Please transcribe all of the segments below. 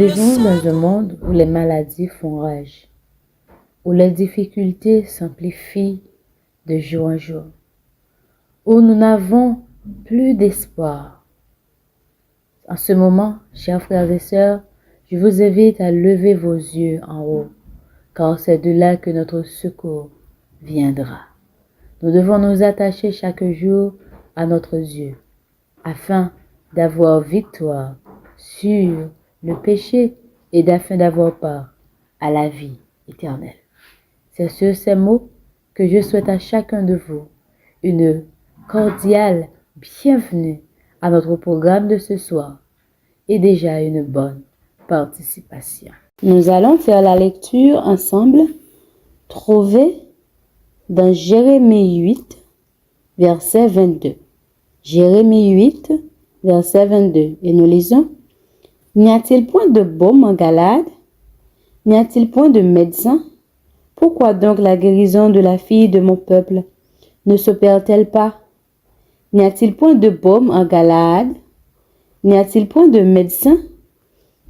vivons dans un monde où les maladies font rage, où les difficultés s'amplifient de jour en jour, où nous n'avons plus d'espoir. En ce moment, chers frères et sœurs, je vous invite à lever vos yeux en haut, car c'est de là que notre secours viendra. Nous devons nous attacher chaque jour à notre Dieu, afin d'avoir victoire sur le péché et afin d'avoir part à la vie éternelle. C'est sur ces mots que je souhaite à chacun de vous une cordiale bienvenue à notre programme de ce soir et déjà une bonne participation. Nous allons faire la lecture ensemble, trouvée dans Jérémie 8, verset 22. Jérémie 8, verset 22. Et nous lisons: N'y a-t-il point de baume en Galade? N'y a-t-il point de médecin? Pourquoi donc la guérison de la fille de mon peuple ne s'opère-t-elle pas? N'y a-t-il point de baume en Galade? N'y a-t-il point de médecin?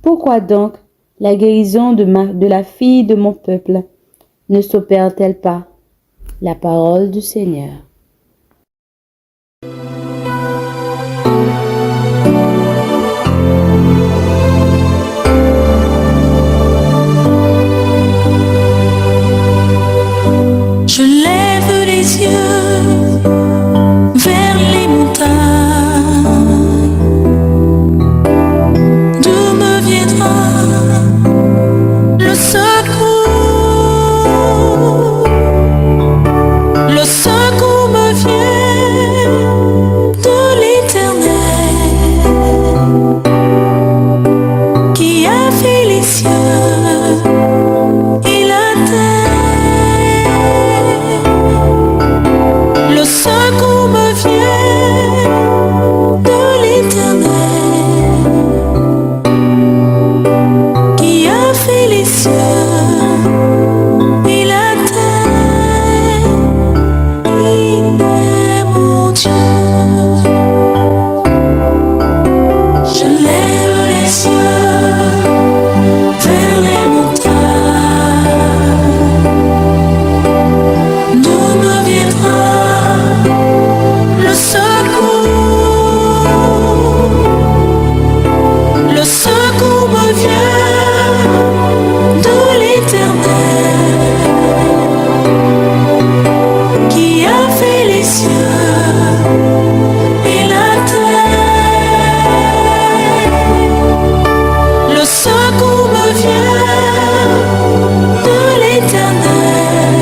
Pourquoi donc la guérison de la fille de mon peuple ne s'opère-t-elle pas? La parole du Seigneur. Je lève les yeux vers les montagnes. D'où me viendra le secours? Le secours me vient de l'Éternel, qui a fait les cieux et la terre. Le secours me vient de l'Éternel, qui a fait les cieux et la terre. Il est mon Dieu. Je lève les yeux vers les montagnes. D'où me viendra le secours? Le secours me vient de l'Éternel, qui a fait les cieux et la terre. Le secours me vient de l'Éternel,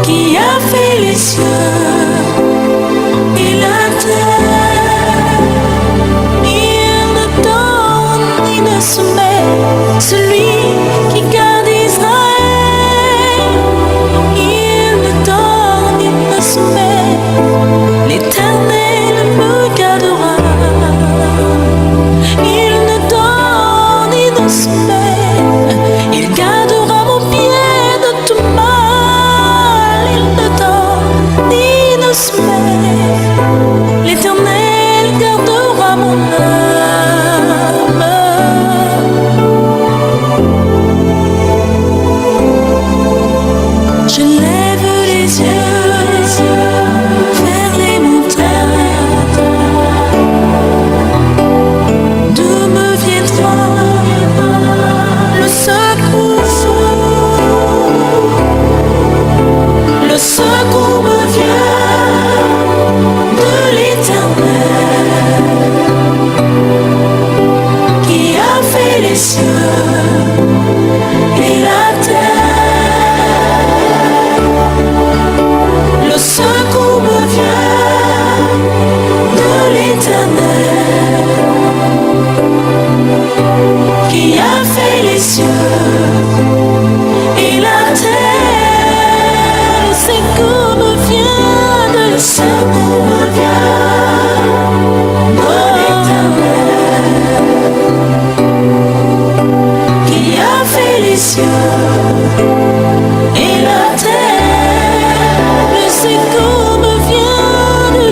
qui a fait les cieux et la terre. Il ne donne ni ne soumet celui qui garde Israël. Il ne donne ni ne soumet, l'Éternel me gardera. Il ne donne ni ne soumet, il gardera mon pied de tout mal. Il ne donne ni ne soumet, l'Éternel gardera mon âme. Je lève les yeux vers les montagnes. D'où me viendra le secours? Le secours me vient de l'Éternel, qui a fait les cieux et la terre. Le secours me vient de l'Éternel, qui a fait les cieux et la terre. Le secours me vient de l'Éternel, qui a fait les cieux et la terre. Le secours me vient de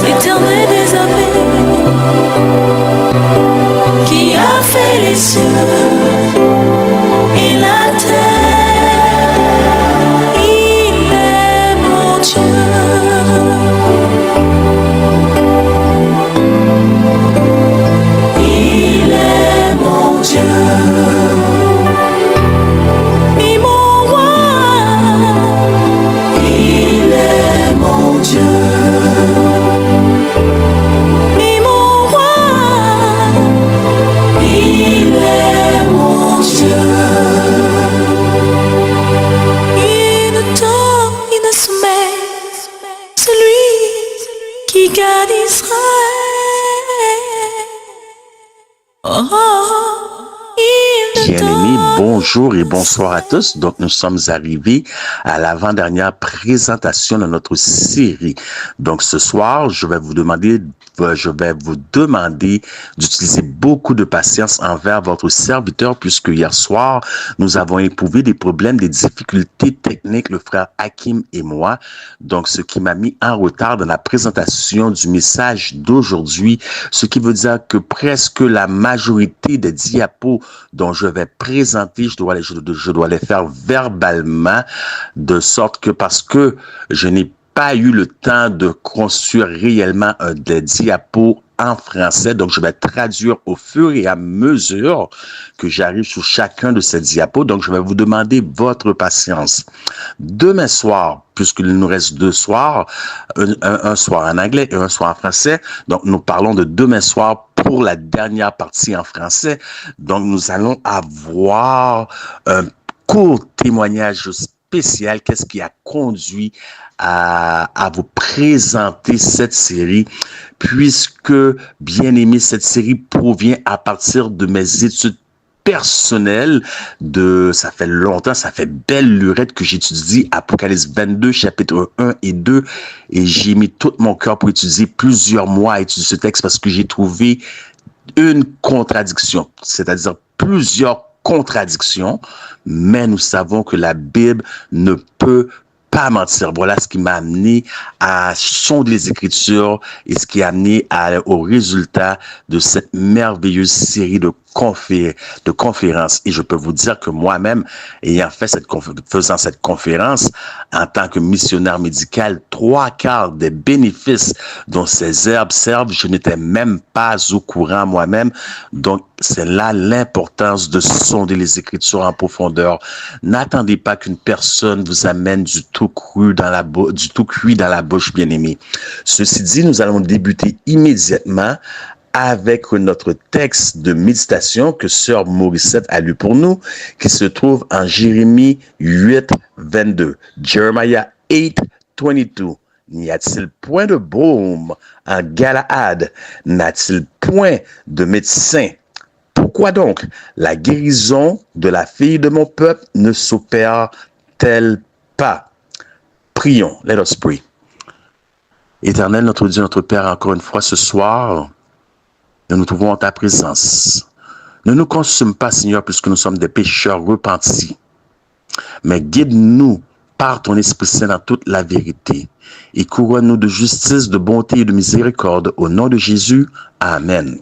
l'Éternel, les cieux et la terre. Il est mon Dieu. Il est mon Dieu. Et mon roi. Il est mon Dieu. Et mon roi. Il est mon Dieu. Il ne dort, il ne sommeille. Celui qui garde Israël. Oh, il ne Bien-aimés, dort. bonjour et bonsoir à tous. Donc, nous sommes arrivés à l'avant-dernière présentation de notre série. Donc, ce soir, je vais vous demander d'utiliser beaucoup de patience envers votre serviteur, puisque hier soir, nous avons éprouvé des problèmes, des difficultés techniques, le frère Hakim et moi. Donc, ce qui m'a mis en retard dans la présentation du message d'aujourd'hui, ce qui veut dire que presque la majorité des diapos dont je vais présenter, je dois les faire verbalement, de sorte que parce que je n'ai pas eu le temps de construire réellement des diapos en français, donc je vais traduire au fur et à mesure que j'arrive sur chacun de ces diapos. Donc je vais vous demander votre patience. Demain soir, puisqu'il nous reste 2 soirs, un soir en anglais et un soir en français, donc nous parlons de demain soir pour la dernière partie en français. Donc nous allons avoir un court témoignage spécial, qu'est-ce qui a conduit à vous présenter cette série, puisque, bien aimé, cette série provient à partir de mes études personnelles ça fait longtemps, ça fait belle lurette que j'étudie Apocalypse 22, chapitre 1 et 2, et j'ai mis tout mon cœur pour étudier plusieurs mois à étudier ce texte parce que j'ai trouvé une contradiction, c'est-à-dire plusieurs contradictions, mais nous savons que la Bible ne peut pas mentir. Voilà ce qui m'a amené à sonder les Écritures et ce qui a amené au résultat de cette merveilleuse série de conférences. Et je peux vous dire que moi-même, faisant cette conférence en tant que missionnaire médical, 3/4 des bénéfices dont ces herbes servent, je n'étais même pas au courant moi-même. Donc, c'est là l'importance de sonder les Écritures en profondeur. N'attendez pas qu'une personne vous amène du tout cuit dans la bouche, bien-aimé. Ceci dit, nous allons débuter immédiatement avec notre texte de méditation que Sœur Morissette a lu pour nous, qui se trouve en Jérémie 8, 22. Jeremiah 8, 22. N'y a-t-il point de baume en Galaad? N'a-t-il point de médecin? Pourquoi donc la guérison de la fille de mon peuple ne s'opère-t-elle pas? Prions. Let us pray. Éternel, notre Dieu, notre Père, encore une fois ce soir, nous nous trouvons en ta présence. Ne nous consume pas, Seigneur, puisque nous sommes des pécheurs repentis. Mais guide-nous par ton Esprit Saint dans toute la vérité. Et couronne-nous de justice, de bonté et de miséricorde. Au nom de Jésus, Amen.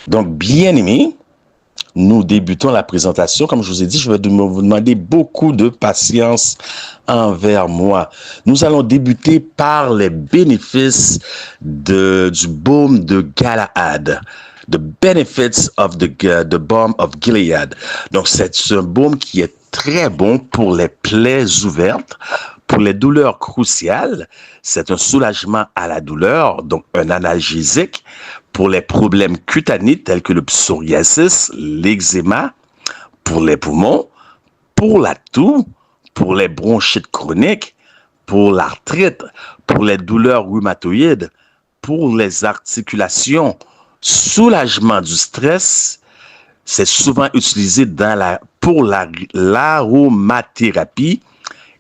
Donc, bien-aimés, nous débutons la présentation. Comme je vous ai dit, je vais vous demander beaucoup de patience envers moi. Nous allons débuter par les bénéfices du baume de Galaad. The benefits of the balm of Gilead. Donc, c'est un baume qui est très bon pour les plaies ouvertes, pour les douleurs cruciales. C'est un soulagement à la douleur, donc un analgésique. Pour les problèmes cutanés tels que le psoriasis, l'eczéma, pour les poumons, pour la toux, pour les bronchites chroniques, pour l'arthrite, pour les douleurs rhumatoïdes, pour les articulations, soulagement du stress. C'est souvent utilisé pour l'aromathérapie.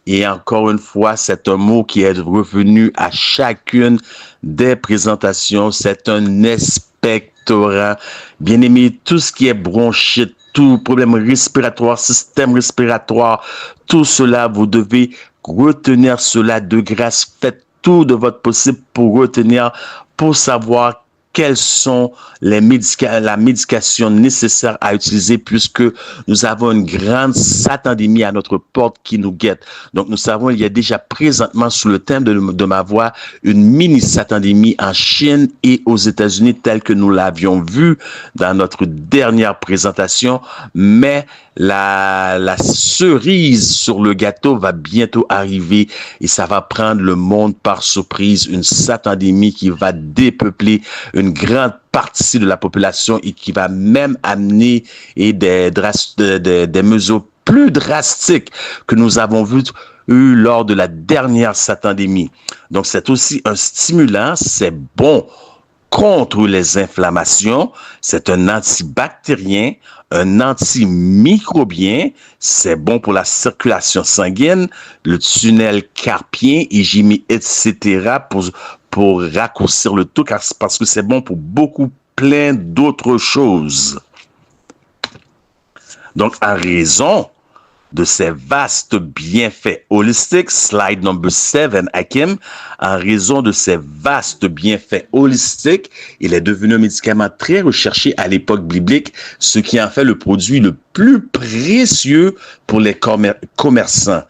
Et encore une fois, c'est un mot qui est revenu à chacune des présentations. C'est un expectorant. Bien aimé, tout ce qui est bronchite, tout problème respiratoire, système respiratoire, tout cela, vous devez retenir cela de grâce. Faites tout de votre possible pour retenir, pour savoir quelles sont la médication nécessaire à utiliser puisque nous avons une grande satandémie à notre porte qui nous guette. Donc, nous savons, il y a déjà présentement sous le thème de ma voix une mini-satandémie en Chine et aux États-Unis telle que nous l'avions vu dans notre dernière présentation, mais la cerise sur le gâteau va bientôt arriver et ça va prendre le monde par surprise, une satandémie qui va dépeupler une grande partie de la population et qui va même amener des mesures plus drastiques que nous avons vues lors de la dernière satandémie. Donc, c'est aussi un stimulant, c'est bon contre les inflammations, c'est un antibactérien, un antimicrobien, c'est bon pour la circulation sanguine, le tunnel carpien, hygiénie, etc. pour raccourcir le tout, parce que c'est bon pour plein d'autres choses. Donc, en raison de ces vastes bienfaits holistiques, slide number 7, Hakim, en raison de ces vastes bienfaits holistiques, il est devenu un médicament très recherché à l'époque biblique, ce qui en fait le produit le plus précieux pour les commerçants.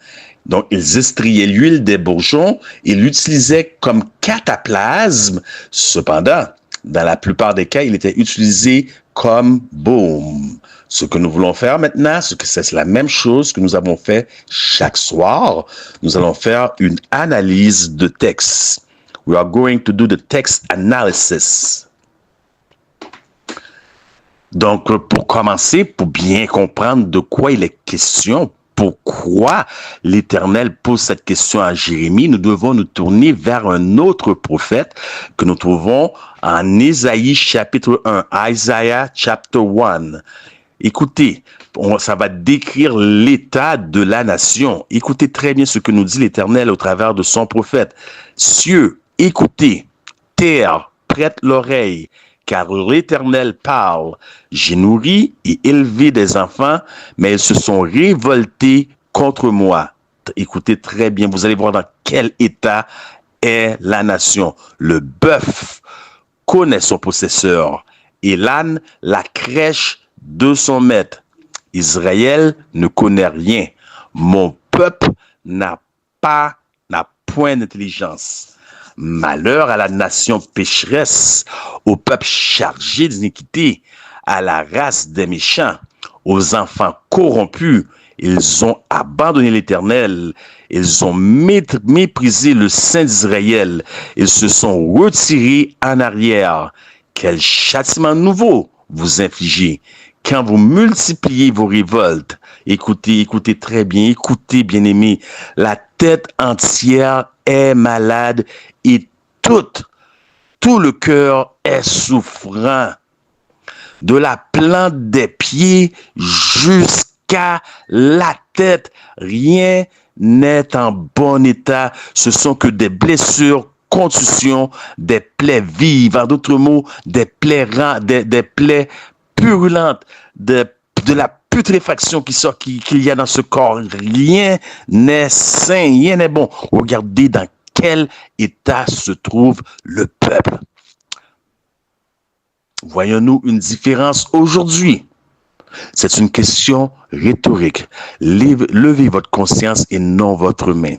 Donc, ils estriaient l'huile des bourgeons et l'utilisaient comme cataplasme. Cependant, dans la plupart des cas, il était utilisé comme baume. Ce que nous voulons faire maintenant, c'est la même chose que nous avons fait chaque soir. Nous allons faire une analyse de texte. We are going to do the text analysis. Donc, pour commencer, pour bien comprendre de quoi il est question, pourquoi l'Éternel pose cette question à Jérémie, nous devons nous tourner vers un autre prophète que nous trouvons en Ésaïe chapitre 1, Isaiah chapter 1. Écoutez, ça va décrire l'état de la nation. Écoutez très bien ce que nous dit l'Éternel au travers de son prophète. Cieux, écoutez, terre, prête l'oreille, car l'Éternel parle. J'ai nourri et élevé des enfants, mais ils se sont révoltés contre moi. Écoutez très bien, vous allez voir dans quel état est la nation. Le bœuf connaît son possesseur et l'âne la crèche de son maître. Israël ne connaît rien. Mon peuple n'a point d'intelligence. Malheur à la nation pécheresse, au peuple chargé d'iniquité, à la race des méchants, aux enfants corrompus. Ils ont abandonné l'Éternel. Ils ont méprisé le Saint d'Israël. Ils se sont retirés en arrière. Quel châtiment nouveau vous infligez quand vous multipliez vos révoltes. Écoutez très bien, écoutez bien-aimés. La tête entière est malade et tout le cœur est souffrant. De la plante des pieds jusqu'à la tête, rien n'est en bon état. Ce sont que des blessures, contusions, des plaies vives. En d'autres mots, des plaies purulentes, de la putréfaction qu'il y a dans ce corps. Rien n'est sain, rien n'est bon. Regardez dans quel état se trouve le peuple. Voyons-nous une différence aujourd'hui? C'est une question rhétorique. Levez votre conscience et non votre main.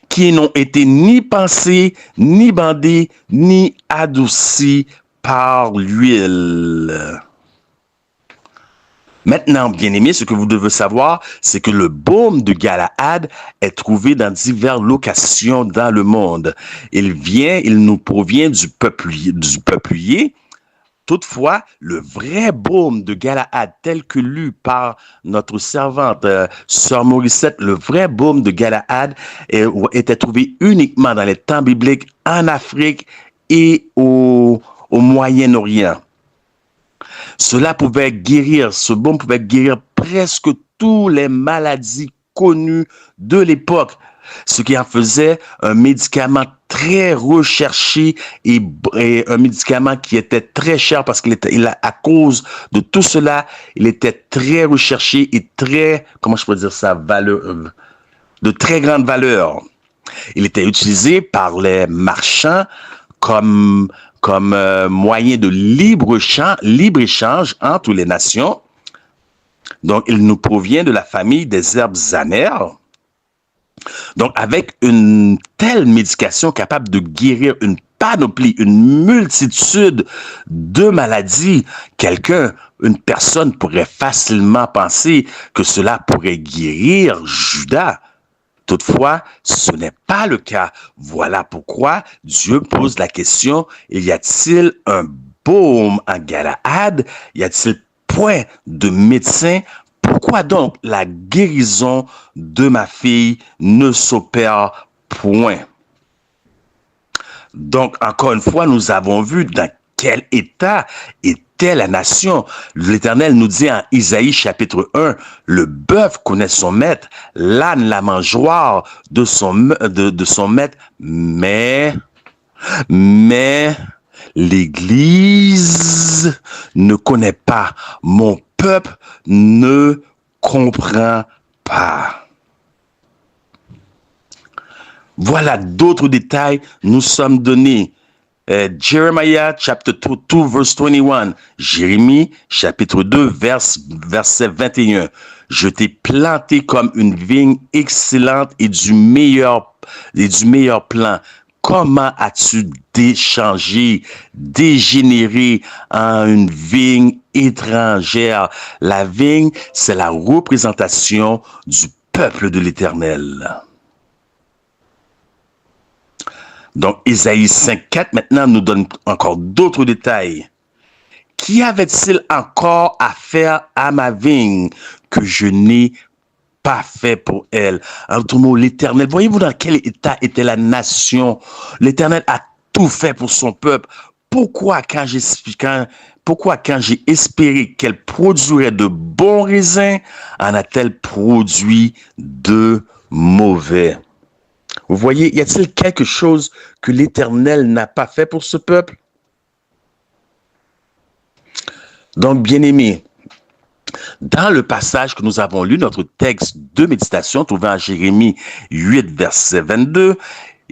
Qui n'ont été ni pensés, ni bandés, ni adoucis par l'huile. Maintenant, bien-aimés, ce que vous devez savoir, c'est que le baume de Galaad est trouvé dans diverses locations dans le monde. Il nous provient du peuplier. Toutefois, le vrai baume de Galaad, tel que lu par notre servante, Sœur Morissette, le vrai baume de Galaad était trouvé uniquement dans les temps bibliques en Afrique et au Moyen-Orient. Ce baume pouvait guérir presque toutes les maladies connues de l'époque, ce qui en faisait un médicament très recherché et un médicament qui était très cher parce à cause de tout cela, il était très recherché et de très grande valeur. Il était utilisé par les marchands comme comme moyen de libre-échange entre les nations. Donc, il nous provient de la famille des herbes amères. Donc, avec une telle médication capable de guérir une panoplie, une multitude de maladies, une personne pourrait facilement penser que cela pourrait guérir Judas. Toutefois, ce n'est pas le cas. Voilà pourquoi Dieu pose la question, y a-t-il un baume en Galaad? Y a-t-il point de médecin? Pourquoi donc la guérison de ma fille ne s'opère point? Donc, encore une fois, nous avons vu dans quel état était la nation. L'Éternel nous dit en Isaïe chapitre 1, le bœuf connaît son maître, l'âne la mangeoire de son maître, mais l'Église ne connaît pas. Mon peuple ne comprend pas. Voilà d'autres détails nous sommes donnés. Jeremiah chapter 2 verse 21. Jérémie chapitre 2 verset 21. Je t'ai planté comme une vigne excellente et du meilleur plan. Comment as-tu dégénéré en une vigne étrangère? La vigne, c'est la représentation du peuple de l'Éternel. Donc, Isaïe 5.4, maintenant, nous donne encore d'autres détails. Qu'y avait-il encore à faire à ma vigne que je n'ai pas fait pour elle? En d'autres mots, l'Éternel, voyez-vous dans quel état était la nation? L'Éternel a tout fait pour son peuple. Pourquoi quand j'ai espéré qu'elle produirait de bons raisins, en a-t-elle produit de mauvais? Vous voyez, y a-t-il quelque chose que l'Éternel n'a pas fait pour ce peuple? Donc, bien-aimés, dans le passage que nous avons lu, notre texte de méditation trouvé en Jérémie 8, verset 22,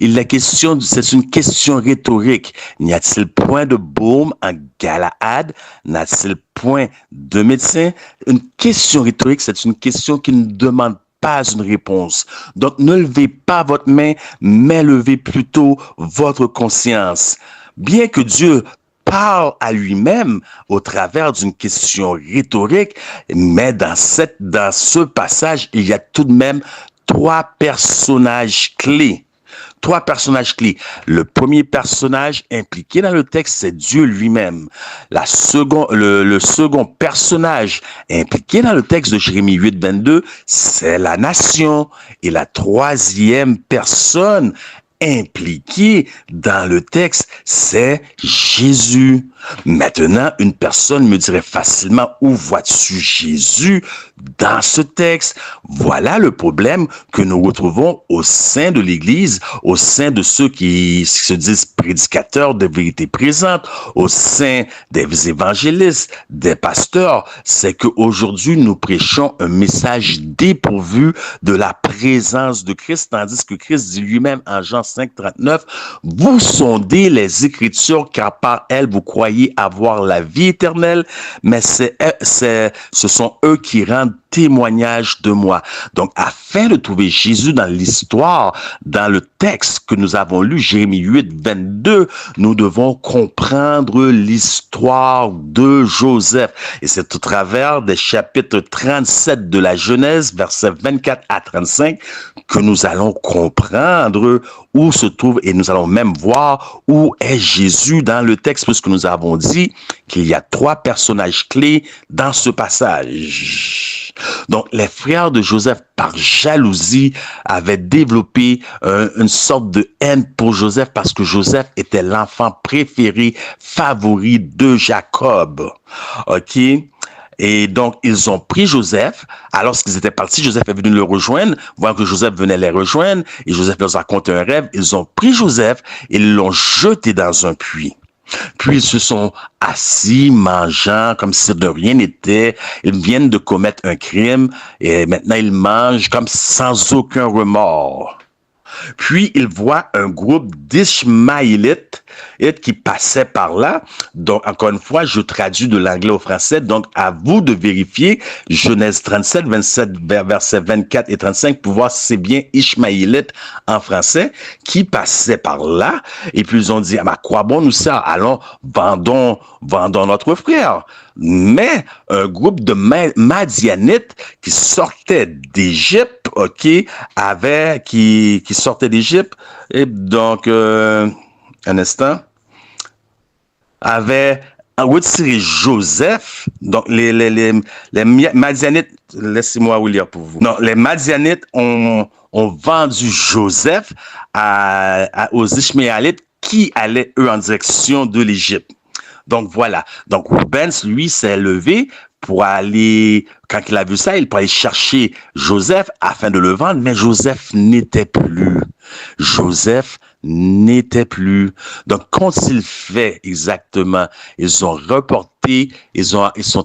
c'est une question rhétorique. N'y a-t-il point de baume en Galaad? N'a-t-il point de médecin? Une question rhétorique, c'est une question qui ne demande pas une réponse. Donc, ne levez pas votre main, mais levez plutôt votre conscience. Bien que Dieu parle à lui-même au travers d'une question rhétorique, mais dans ce passage, il y a tout de même trois personnages clés. Le premier personnage impliqué dans le texte, c'est Dieu lui-même. Le second personnage impliqué dans le texte de Jérémie 8, 22, c'est la nation. Et la troisième personne impliquée dans le texte, c'est Jésus. Maintenant, une personne me dirait facilement, où vois-tu Jésus dans ce texte? Voilà le problème que nous retrouvons au sein de l'Église, au sein de ceux qui se disent prédicateurs de vérité présente, au sein des évangélistes, des pasteurs. C'est qu'aujourd'hui, nous prêchons un message dépourvu de la présence de Christ, tandis que Christ dit lui-même en Jean 5, 39, vous sondez les Écritures, car par elles vous croyez avoir la vie éternelle, mais ce sont eux qui rendent témoignage de moi. Donc, afin de trouver Jésus dans l'histoire, dans le texte que nous avons lu, Jérémie 8, 22, nous devons comprendre l'histoire de Joseph. Et c'est au travers des chapitres 37 de la Genèse, versets 24 à 35, que nous allons comprendre où se trouve, et nous allons même voir où est Jésus dans le texte, puisque nous avons dit qu'il y a trois personnages clés dans ce passage. Donc, les frères de Joseph, par jalousie, avaient développé une sorte de haine pour Joseph parce que Joseph était l'enfant préféré, favori de Jacob. OK? Et donc, ils ont pris Joseph. Alors qu'ils étaient partis, Joseph est venu le rejoindre, voyant que Joseph venait les rejoindre, et Joseph leur a raconté un rêve. Ils ont pris Joseph et l'ont jeté dans un puits. Puis ils se sont assis, mangeant, comme si de rien n'était. Ils viennent de commettre un crime et maintenant ils mangent comme sans aucun remords. Puis ils voient un groupe d'Ishmaélites qui passait par là. Donc, encore une fois, je traduis de l'anglais au français. Donc, à vous de vérifier Genèse 37, 27, versets 24 et 35 pour voir si c'est bien Ishmaélite en français qui passait par là. Et puis, ils ont dit, à quoi bon nous ça? Allons, vendons notre frère. Mais un groupe de Madianites qui sortait d'Égypte, qui sortait d'Égypte, et donc, un instant, avait retiré Joseph. Donc, les Madianites, laissez-moi vous lire pour vous. Non, les Madianites ont vendu Joseph aux Ishmaélites qui allaient, eux, en direction de l'Égypte. Donc, voilà. Donc, Rubens, lui, s'est levé pour aller, quand il a vu ça, il pour aller chercher Joseph afin de le vendre, mais Joseph n'était plus. Joseph n'était plus. Donc, quand il fait exactement, ils sont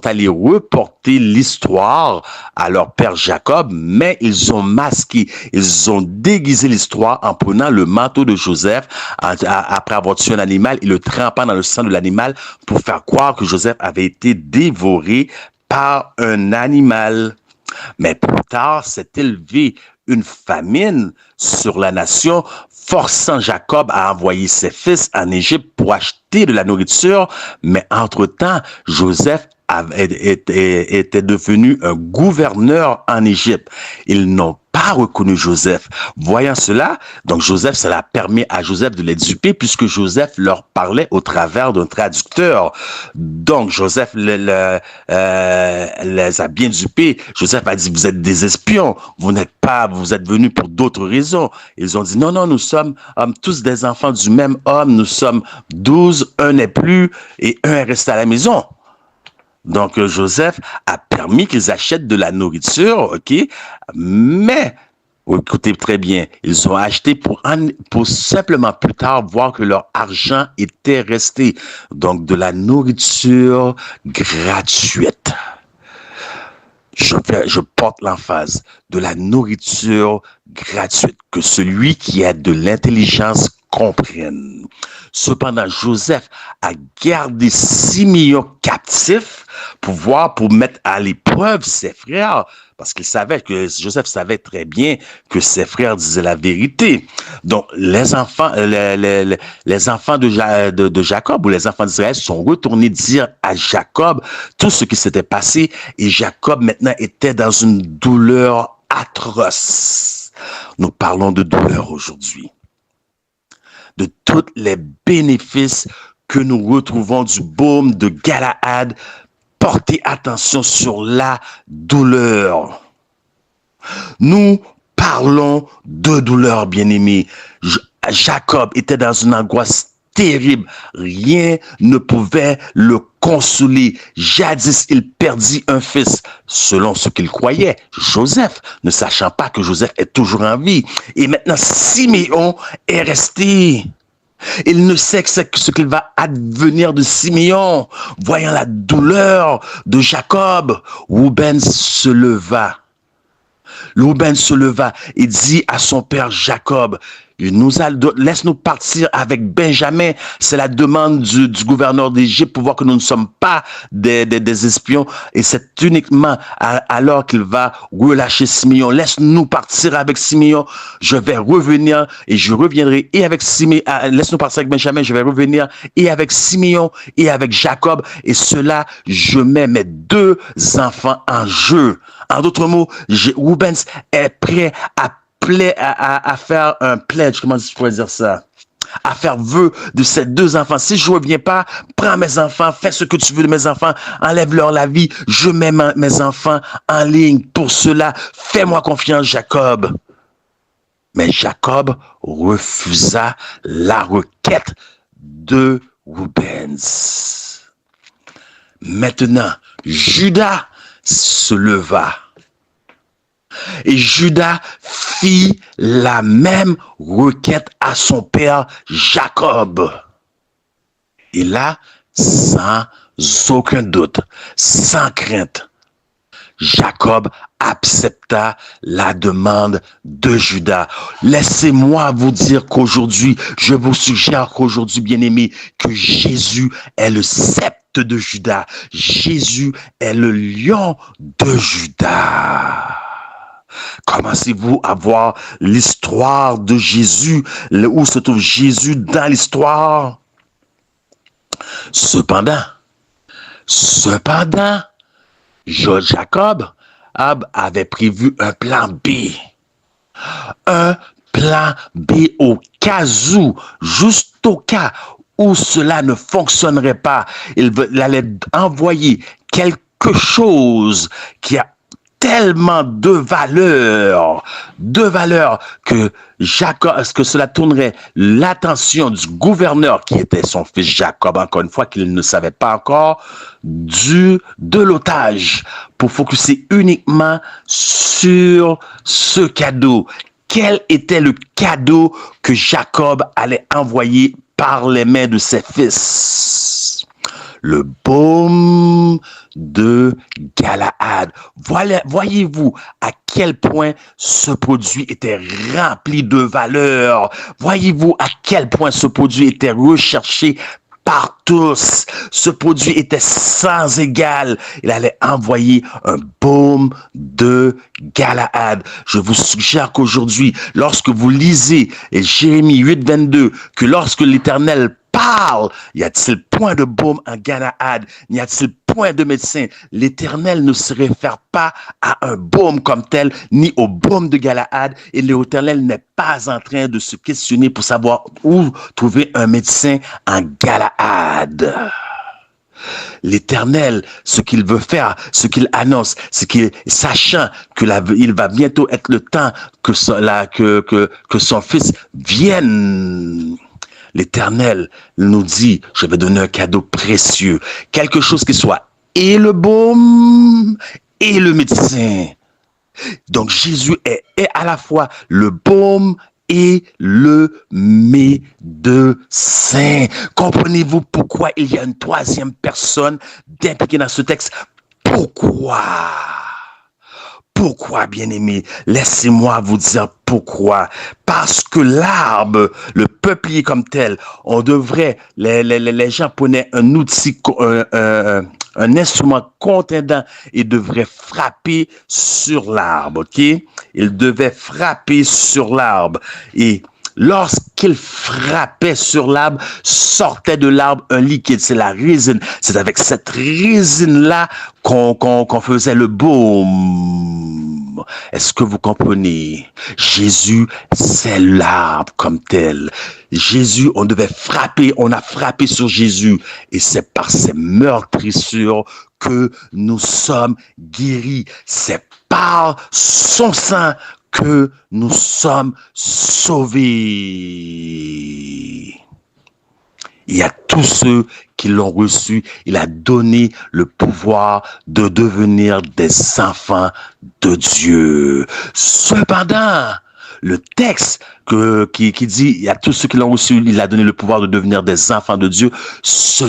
allés reporter l'histoire à leur père Jacob, mais ils ont masqué, ils ont déguisé l'histoire en prenant le manteau de Joseph, après avoir tué un animal, et le trempant dans le sang de l'animal pour faire croire que Joseph avait été dévoré par un animal. Mais plus tard, s'est élevée une famine sur la nation, forçant Jacob à envoyer ses fils en Égypte pour acheter de la nourriture. Mais entre-temps, Joseph était devenu un gouverneur en Égypte. Ils n'ont pas reconnu Joseph. Voyant cela, donc Joseph, cela permet à Joseph de les duper puisque Joseph leur parlait au travers d'un traducteur. Donc Joseph les a bien dupés. Joseph a dit, vous êtes des espions, vous êtes venus pour d'autres raisons. Ils ont dit, non, nous sommes tous des enfants du même homme, nous sommes 12, un n'est plus et un est resté à la maison. Donc, Joseph a permis qu'ils achètent de la nourriture, mais, écoutez très bien, ils ont acheté pour simplement plus tard voir que leur argent était resté. Donc, de la nourriture gratuite. Je porte l'emphase, de la nourriture gratuite, que celui qui a de l'intelligence comprenne. Cependant, Joseph a gardé Simeon captif pour mettre à l'épreuve ses frères, parce Joseph savait très bien que ses frères disaient la vérité. Donc, les enfants de Jacob ou les enfants d'Israël sont retournés dire à Jacob tout ce qui s'était passé, et Jacob maintenant était dans une douleur atroce. Nous parlons de douleur aujourd'hui. De tous les bénéfices que nous retrouvons du baume de Galaad, portez attention sur la douleur. Nous parlons de douleur, bien-aimés. Jacob était dans une angoisse terrible. Rien ne pouvait le consoler. Jadis, il perdit un fils, selon ce qu'il croyait, Joseph, ne sachant pas que Joseph est toujours en vie. Et maintenant, Siméon est resté. Il ne sait que ce qu'il va advenir de Siméon. Voyant la douleur de Jacob, Reuben se leva et dit à son père Jacob, laisse-nous partir avec Benjamin. C'est la demande du gouverneur d'Égypte pour voir que nous ne sommes pas des espions. Et c'est uniquement alors qu'il va relâcher Simeon. Laisse-nous partir avec Simeon. Je vais revenir et je reviendrai et avec Simeon. Laisse-nous partir avec Benjamin. Je vais revenir et avec Simeon et avec Jacob. Et cela, je mets mes 2 enfants en jeu. En d'autres mots, Reuben est prêt à faire un pledge, comment je pourrais dire ça? À faire vœu de ces 2 enfants. Si je ne reviens pas, prends mes enfants, fais ce que tu veux de mes enfants, enlève-leur la vie, je mets mes enfants en ligne. Pour cela, fais-moi confiance, Jacob. Mais Jacob refusa la requête de Reuben. Maintenant, Judas se leva. Et Judas fit la même requête à son père Jacob. Et là, sans aucun doute, sans crainte, Jacob accepta la demande de Judas. Laissez-moi vous dire qu'aujourd'hui, je vous suggère qu'aujourd'hui, bien-aimés, que Jésus est le sceptre de Judas. Jésus est le lion de Judas. Commencez-vous à voir l'histoire de Jésus, où se trouve Jésus dans l'histoire. Cependant, Jacob avait prévu un plan B. Un plan B au cas où, juste au cas où cela ne fonctionnerait pas, il allait envoyer quelque chose qui a tellement de valeur que que cela tournerait l'attention du gouverneur qui était son fils Jacob, encore une fois qu'il ne savait pas encore, de l'otage, pour focuser uniquement sur ce cadeau. Quel était le cadeau que Jacob allait envoyer par les mains de ses fils? Le baume de Galaad. Voyez-vous à quel point ce produit était rempli de valeur. Voyez-vous à quel point ce produit était recherché par tous. Ce produit était sans égal. Il allait envoyer un baume de Galaad. Je vous suggère qu'aujourd'hui, lorsque vous lisez Jérémie 8:22, que lorsque l'Éternel parle, y a-t-il point de baume en Galaad? N'y a-t-il point de médecin? L'Éternel ne se réfère pas à un baume comme tel, ni au baume de Galaad, et l'Éternel n'est pas en train de se questionner pour savoir où trouver un médecin en Galaad. L'Éternel, ce qu'il veut faire, ce qu'il annonce, c'est qu'il, sachant que il va bientôt être le temps que son fils vienne. L'Éternel nous dit, je vais donner un cadeau précieux, quelque chose qui soit et le baume et le médecin. Donc Jésus est à la fois le baume et le médecin. Comprenez-vous pourquoi il y a une troisième personne d'impliquée dans ce texte? Pourquoi? Pourquoi, bien-aimés? Laissez-moi vous dire pourquoi. Parce que l'arbre, le peuplier comme tel, on devrait, les gens prenaient un outil, un instrument contendant et devraient frapper sur l'arbre, ok? Ils devaient frapper sur l'arbre. Et lorsqu'il frappait sur l'arbre, sortait de l'arbre un liquide, c'est la résine. C'est avec cette résine-là qu'on faisait le baume. Est-ce que vous comprenez? Jésus, c'est l'arbre comme tel. Jésus, on devait frapper, on a frappé sur Jésus. Et c'est par ses meurtrissures que nous sommes guéris. C'est par son sang que nous sommes sauvés. Il y a tous ceux qui l'ont reçu. Il a donné le pouvoir de devenir des enfants de Dieu. Cependant, le texte qui dit, il y a tous ceux qui l'ont reçu, il a donné le pouvoir de devenir des enfants de Dieu. Ce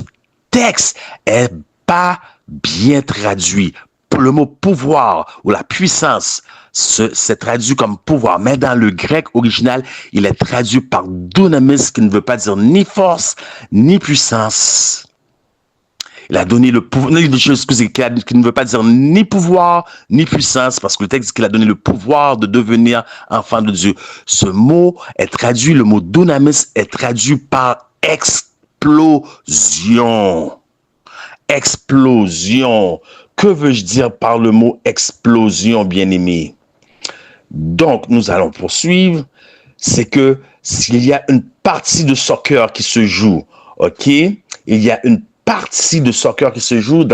texte est pas bien traduit. Le mot pouvoir ou la puissance, c'est traduit comme pouvoir, mais dans le grec original, il est traduit par dunamis, qui ne veut pas dire ni force, ni puissance. Il a donné le pouvoir, excusez, qui ne veut pas dire ni pouvoir, ni puissance, parce que le texte dit qu'il a donné le pouvoir de devenir enfant de Dieu. Ce mot est traduit, le mot dunamis est traduit par explosion. Explosion. Que veux-je dire par le mot explosion, bien-aimé? Donc, nous allons poursuivre. C'est que s'il y a une partie de soccer qui se joue, ok? Il y a une partie de soccer qui se joue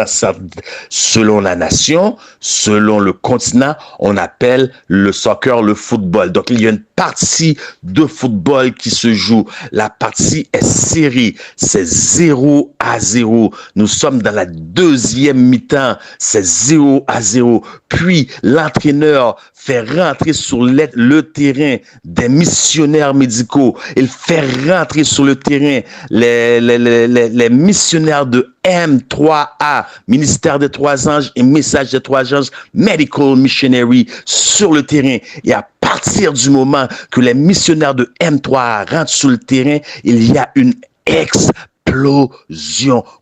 selon la nation, selon le continent, on appelle le soccer le football. Donc, il y a une partie de football qui se joue. La partie est serrée. C'est 0-0. Nous sommes dans la deuxième mi-temps. C'est 0-0. Puis, l'entraîneur fait rentrer sur le terrain des missionnaires médicaux. Il fait rentrer sur le terrain les missionnaires de M3A, Ministère des Trois Anges et Message des Trois Anges, Medical Missionary, sur le terrain. Et à partir du moment que les missionnaires de M3A rentrent sur le terrain, il y a une explosion.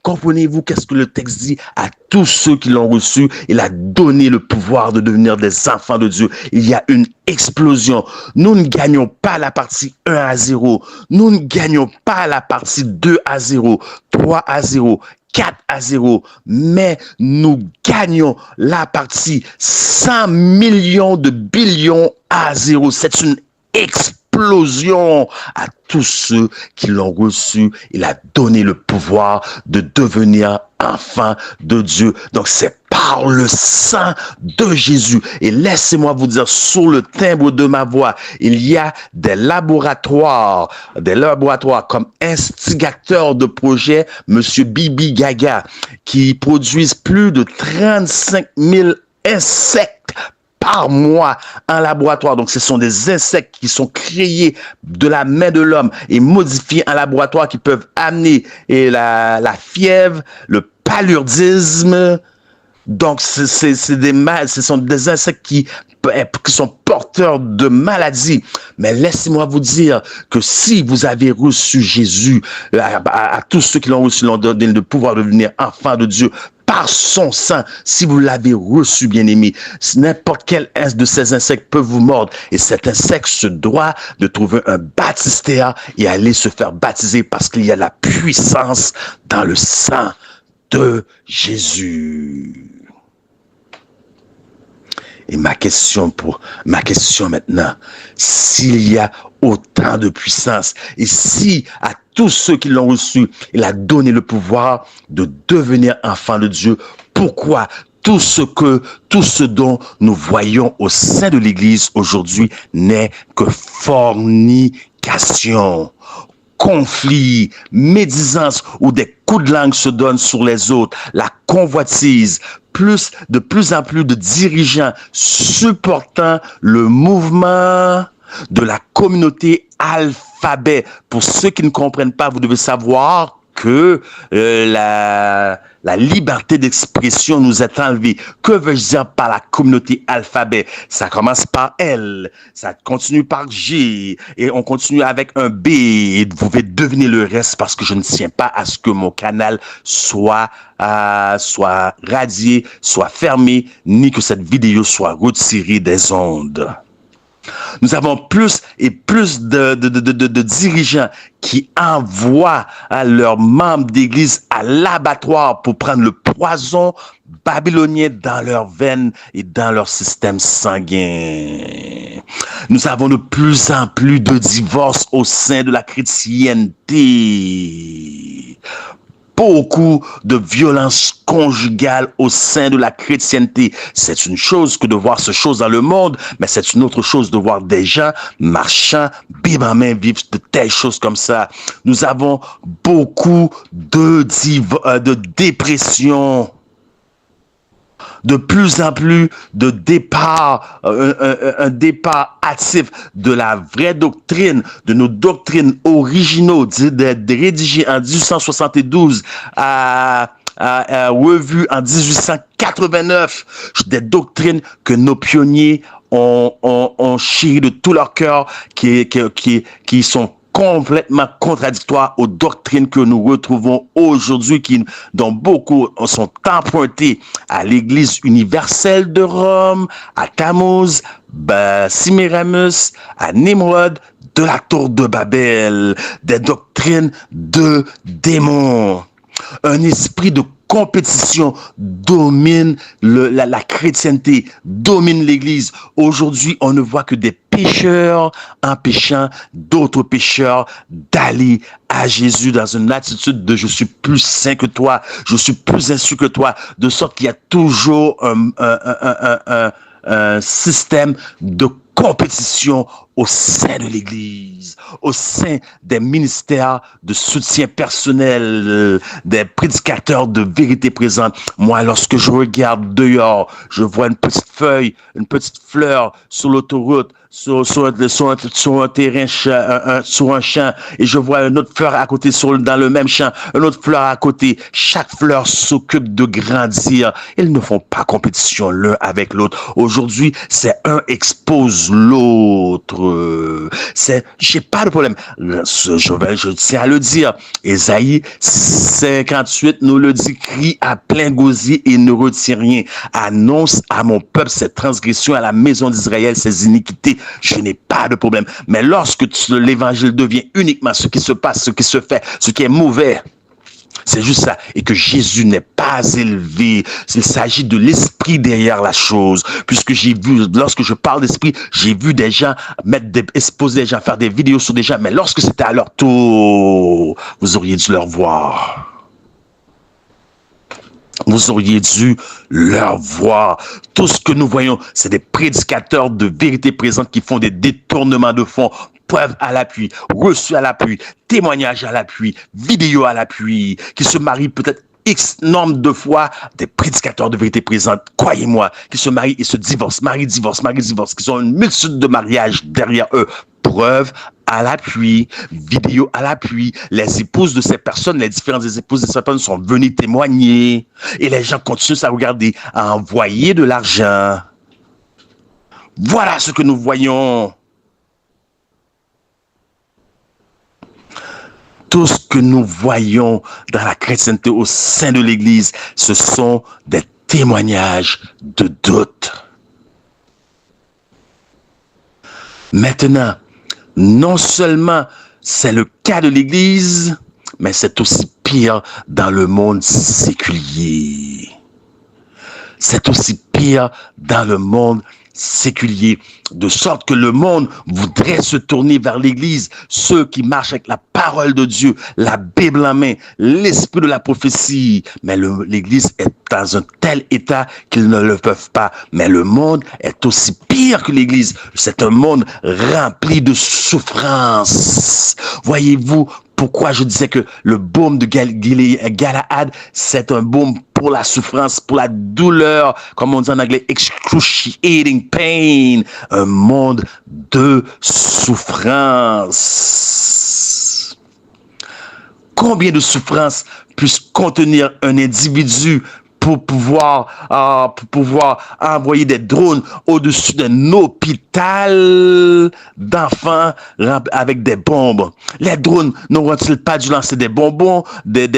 Comprenez-vous qu'est-ce que le texte dit? À tous ceux qui l'ont reçu, il a donné le pouvoir de devenir des enfants de Dieu. Il y a une explosion. Nous ne gagnons pas la partie 1-0. Nous ne gagnons pas la partie 2-0, 3-0. 4-0, mais nous gagnons la partie 100 millions de billions à 0. C'est une explosion à tous ceux qui l'ont reçu. Il a donné le pouvoir de devenir enfants de Dieu. Donc c'est par le sang de Jésus. Et laissez-moi vous dire, sur le timbre de ma voix, il y a des laboratoires comme instigateurs de projets, Monsieur Bibi Gaga, qui produisent plus de 35 000 insectes par mois en laboratoire. Donc, ce sont des insectes qui sont créés de la main de l'homme et modifiés en laboratoire qui peuvent amener la fièvre, le paludisme. Donc, ce sont des insectes qui sont porteurs de maladies. Mais laissez-moi vous dire que si vous avez reçu Jésus, à tous ceux qui l'ont reçu, l'ont donné le pouvoir de devenir enfants de Dieu, par son sang, si vous l'avez reçu, bien-aimé, n'importe quel de ces insectes peut vous mordre. Et cet insecte se doit de trouver un baptistère et aller se faire baptiser parce qu'il y a la puissance dans le sang de Jésus. Et ma question maintenant, s'il y a autant de puissance, et si à tous ceux qui l'ont reçu, il a donné le pouvoir de devenir enfants de Dieu, pourquoi tout ce dont nous voyons au sein de l'Église aujourd'hui n'est que fornication, conflit, médisance ou des coups de langue se donnent sur les autres, la convoitise, de plus en plus de dirigeants supportant le mouvement de la communauté alphabet. Pour ceux qui ne comprennent pas, vous devez savoir que la liberté d'expression nous est enlevée. Que veux-je dire par la communauté alphabet? Ça commence par L, ça continue par G, et on continue avec un B, et vous pouvez deviner le reste parce que je ne tiens pas à ce que mon canal soit radié, soit fermé, ni que cette vidéo soit retirée des ondes. Nous avons plus et plus de dirigeants qui envoient leurs membres d'église à l'abattoir pour prendre le poison babylonien dans leurs veines et dans leur système sanguin. Nous avons de plus en plus de divorces au sein de la chrétienté. Beaucoup de violences conjugales au sein de la chrétienté. C'est une chose que de voir ces choses dans le monde, mais c'est une autre chose de voir des gens marchant, bim en main, vivre de telles choses comme ça. Nous avons beaucoup de dépression. De plus en plus de départ, un départ actif de la vraie doctrine, de nos doctrines originaux, rédigées en 1872 revues en 1889, des doctrines que nos pionniers ont chéri de tout leur cœur, qui sont complètement contradictoires aux doctrines que nous retrouvons aujourd'hui, dont beaucoup sont empruntés à l'Église universelle de Rome, à Tammuz, Semiramis, à Nimrod, de la tour de Babel, des doctrines de démons. Un esprit de compétition domine la chrétienté, domine l'Église. Aujourd'hui, on ne voit que des pécheurs empêchant d'autres pécheurs d'aller à Jésus dans une attitude de « je suis plus saint que toi, je suis plus instruit que toi », de sorte qu'il y a toujours un système de compétition au sein de l'Église, au sein des ministères de soutien personnel, des prédicateurs de vérité présente. Moi, lorsque je regarde dehors, je vois une petite feuille, une petite fleur sur l'autoroute, sur un terrain, sur un champ, et je vois une autre fleur à côté, dans le même champ, une autre fleur à côté. Chaque fleur s'occupe de grandir. Ils ne font pas compétition l'un avec l'autre. Aujourd'hui, c'est un expose l'autre. J'ai pas de problème. Je tiens à le dire. Ésaïe 58 nous le dit, crie à plein gosier et ne retient rien. Annonce à mon peuple ses transgressions, à la maison d'Israël ses iniquités. Je n'ai pas de problème. Mais lorsque l'évangile devient uniquement ce qui se passe, ce qui se fait, ce qui est mauvais, c'est juste ça. Et que Jésus n'est pas élevé. Il s'agit de l'esprit derrière la chose. Puisque j'ai vu, lorsque je parle d'esprit, j'ai vu des gens exposer des gens, faire des vidéos sur des gens. Mais lorsque c'était à leur tour, vous auriez dû leur voir. Vous auriez dû leur voir. Tout ce que nous voyons, c'est des prédicateurs de vérité présente qui font des détournements de fonds, preuves à l'appui, reçus à l'appui, témoignages à l'appui, vidéos à l'appui, qui se marient peut-être X nombre de fois, des prédicateurs de vérité présente, croyez-moi, qui se marient et se divorcent, divorcent, qui ont une multitude de mariages derrière eux. Preuves à l'appui, vidéos à l'appui. Les épouses de ces personnes, les différentes épouses de ces personnes sont venues témoigner. Et les gens continuent à regarder, à envoyer de l'argent. Voilà ce que nous voyons. Tout ce que nous voyons dans la chrétienté au sein de l'Église, ce sont des témoignages de doute. Maintenant, non seulement c'est le cas de l'Église, mais c'est aussi pire dans le monde séculier. C'est aussi pire dans le monde séculier, de sorte que le monde voudrait se tourner vers l'Église, ceux qui marchent avec la parole de Dieu, la Bible en main, l'esprit de la prophétie. Mais l'Église est dans un tel état qu'ils ne le peuvent pas. Mais le monde est aussi pire que l'Église. C'est un monde rempli de souffrance. Voyez-vous pourquoi je disais que le baume de Galaad, c'est un baume pour la souffrance, pour la douleur, comme on dit en anglais, excruciating pain, un monde de souffrance. Combien de souffrances puisse contenir un individu pour pouvoir envoyer des drones au-dessus d'un hôpital d'enfants avec des bombes. Les drones n'auront-ils pas dû lancer des bonbons, des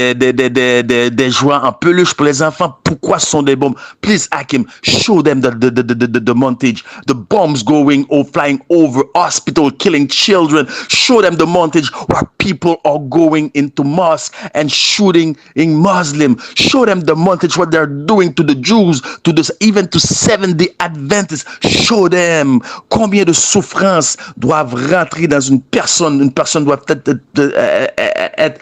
jouets en peluche pour les enfants? Pourquoi ce sont des bombes? Please, Hakim, show them the montage. The bombs flying over hospital, killing children. Show them the montage where people are going into mosque and shooting in Muslim. Show them the montage what they're doing to the Jews, even to Seventh-day Adventists. Show them combien de souffrances doivent rentrer dans une personne. Une personne doit peut-être être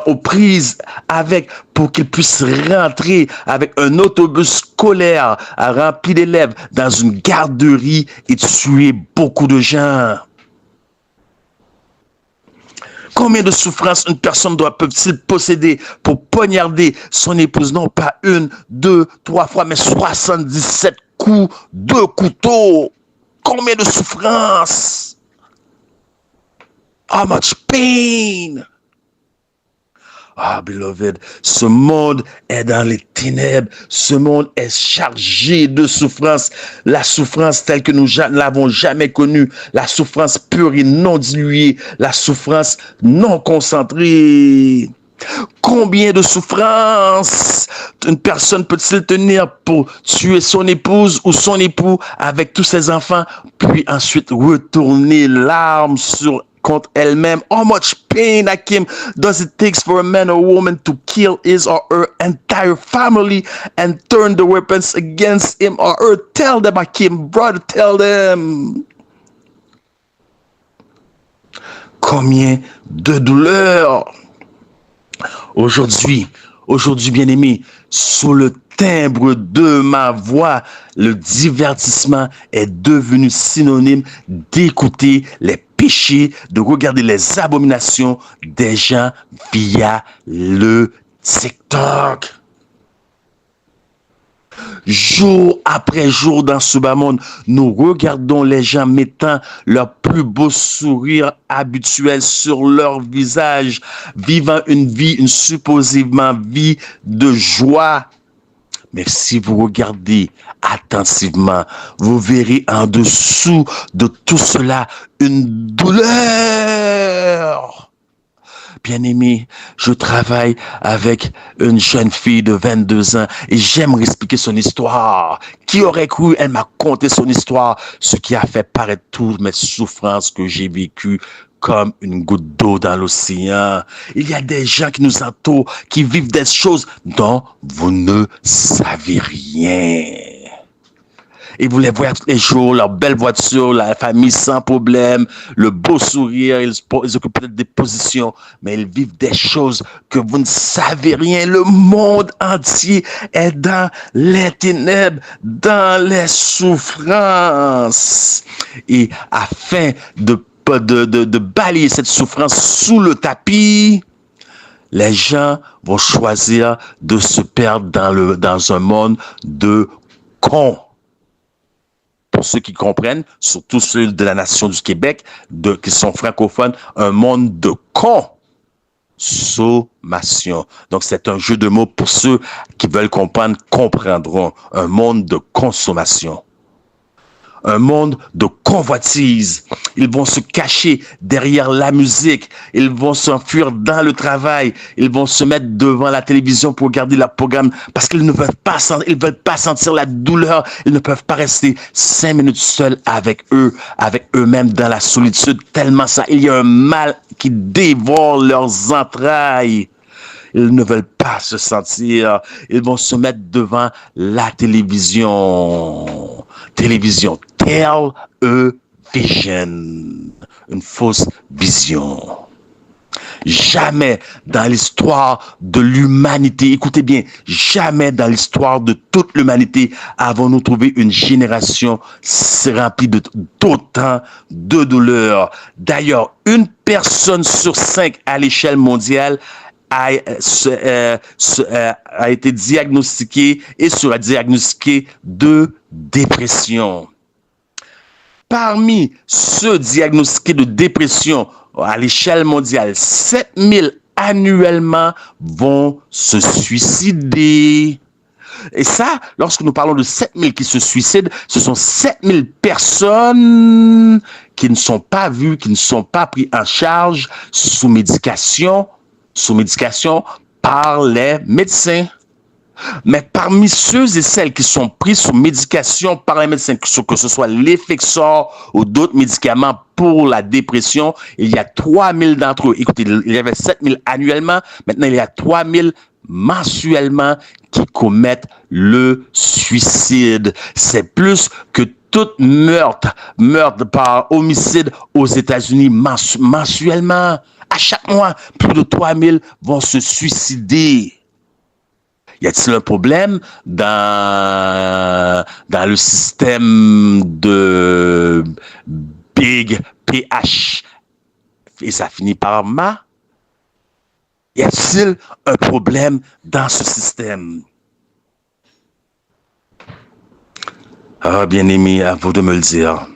aux prises avec pour qu'il puisse rentrer avec un autobus scolaire rempli d'élèves dans une garderie et tuer beaucoup de gens. Combien de souffrances une personne peut-il posséder pour poignarder son épouse, non pas 1, 2, 3 fois, mais 77 coups de couteau? Combien de souffrances? How much pain? Ah, beloved, ce monde est dans les ténèbres. Ce monde est chargé de souffrance. La souffrance telle que nous ne l'avons jamais connue. La souffrance pure et non diluée. La souffrance non concentrée. Combien de souffrances une personne peut-il tenir pour tuer son épouse ou son époux avec tous ses enfants, puis ensuite retourner l'arme contre elle-même? How much pain, Hakim, does it take for a man or woman to kill his or her entire family and turn the weapons against him or her? Tell them, Hakim, brother, tell them. Combien de douleurs? Aujourd'hui, bien-aimés, sous le timbre de ma voix, le divertissement est devenu synonyme d'écouter les péchés, de regarder les abominations des gens via le TikTok. Jour après jour dans ce bas monde, nous regardons les gens mettant leur plus beau sourire habituel sur leur visage, vivant une supposément vie de joie. Mais si vous regardez attentivement, vous verrez en dessous de tout cela une douleur. Bien-aimé, je travaille avec une jeune fille de 22 ans et j'aimerais expliquer son histoire. Qui aurait cru, elle m'a conté son histoire, ce qui a fait paraître toutes mes souffrances que j'ai vécues comme une goutte d'eau dans l'océan. Il y a des gens qui nous entourent, qui vivent des choses dont vous ne savez rien. Et vous les voyez tous les jours, leur belle voiture, la famille sans problème, le beau sourire, ils occupent peut-être des positions, mais ils vivent des choses que vous ne savez rien. Le monde entier est dans les ténèbres, dans les souffrances. Et afin de balayer cette souffrance sous le tapis, les gens vont choisir de se perdre dans un monde de cons. Pour ceux qui comprennent, surtout ceux de la nation du Québec, qui sont francophones, un monde de consommation. Donc, c'est un jeu de mots pour ceux qui veulent comprendre, comprendront. Un monde de consommation. Un monde de convoitise. Ils vont se cacher derrière la musique. Ils vont s'enfuir dans le travail. Ils vont se mettre devant la télévision pour regarder leur programme parce qu'ils ne veulent pas sentir la douleur. Ils ne peuvent pas rester 5 minutes seuls avec eux-mêmes dans la solitude. Tellement ça, il y a un mal qui dévore leurs entrailles. Ils ne veulent pas se sentir. Ils vont se mettre devant la télévision. Télévision. Tell a vision. Une fausse vision. Jamais dans l'histoire de l'humanité, écoutez bien, jamais dans l'histoire de toute l'humanité avons-nous trouvé une génération remplie d'autant de douleurs. D'ailleurs, une personne sur 5 à l'échelle mondiale a été diagnostiquée et sera diagnostiquée de dépression. Parmi ceux diagnostiqués de dépression à l'échelle mondiale, 7000 annuellement vont se suicider. Et ça, lorsque nous parlons de 7000 qui se suicident, ce sont 7000 personnes qui ne sont pas vues, qui ne sont pas prises en charge sous médication par les médecins. Mais parmi ceux et celles qui sont pris sous médication par les médecins, que ce soit l'Effexor ou d'autres médicaments pour la dépression, il y a 3000 d'entre eux. Écoutez, il y avait 7000 annuellement, maintenant il y a 3000 mensuellement qui commettent le suicide. C'est plus que tout meurtre par homicide aux États-Unis mensuellement. À chaque mois, plus de 3000 vont se suicider. Y a-t-il un problème dans le système de Big PH? Et ça finit par MA? Y a-t-il un problème dans ce système? Ah, bien-aimé, à vous de me le dire.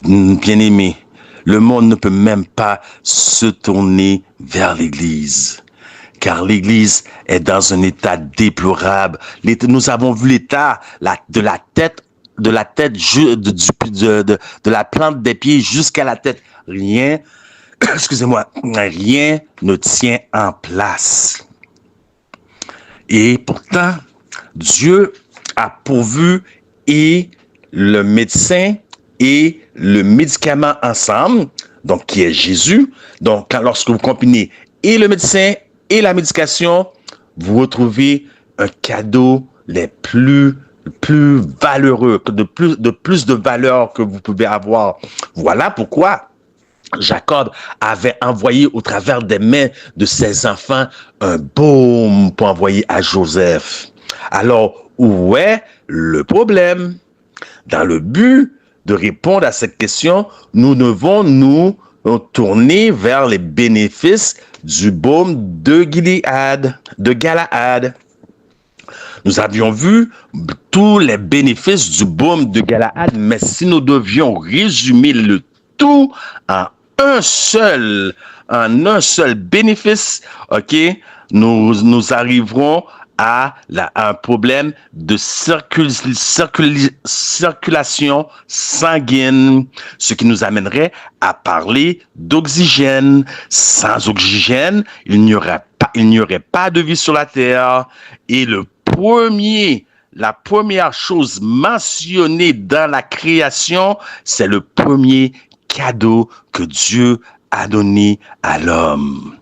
Bien-aimé, le monde ne peut même pas se tourner vers l'Église, car l'Église est dans un état déplorable. Nous avons vu l'état de la plante des pieds jusqu'à la tête. Rien ne tient en place. Et pourtant, Dieu a pourvu et le médecin et le médicament ensemble, donc qui est Jésus. Donc, lorsque vous combinez et le médecin et la médication, vous retrouvez un cadeau les plus valeureux, de plus de valeur que vous pouvez avoir. Voilà pourquoi Jacob avait envoyé au travers des mains de ses enfants un baume pour envoyer à Joseph. Alors, où est le problème? Dans le but de répondre à cette question, nous devons nous tourner vers les bénéfices du baume de Galaad. Nous avions vu tous les bénéfices du baume de Galaad, mais si nous devions résumer le tout en un seul bénéfice, ok, nous arriverons à un problème de circulation sanguine, ce qui nous amènerait à parler d'oxygène. Sans oxygène, il n'y aurait pas de vie sur la Terre. Et la première chose mentionnée dans la création, c'est le premier cadeau que Dieu a donné à l'homme.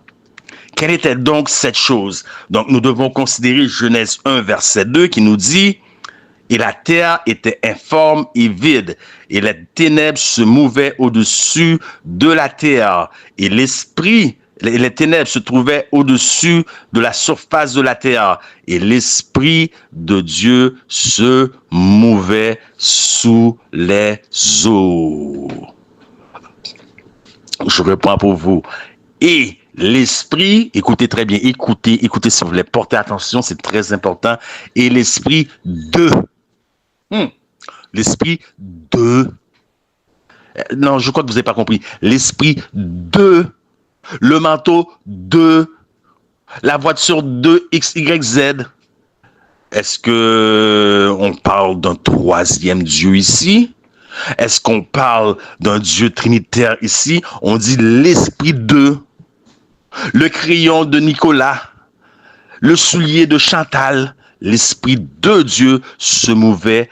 Quelle était donc cette chose? Donc, nous devons considérer Genèse 1, verset 2 qui nous dit « Et la terre était informe et vide, et les ténèbres se mouvaient au-dessus de la terre, et les ténèbres se trouvaient au-dessus de la surface de la terre, et l'Esprit de Dieu se mouvait sous les eaux. » Je reprends pour vous. Et l'esprit, écoutez très bien, écoutez s'il vous plaît, portez attention, c'est très important. Et l'esprit non, je crois que vous n'avez pas compris. L'esprit de, le manteau de, la voiture de X, Y, Z. Est-ce que on parle d'un troisième Dieu ici? Est-ce qu'on parle d'un Dieu trinitaire ici? On dit l'esprit de, le crayon de Nicolas, le soulier de Chantal, l'esprit de Dieu se mouvait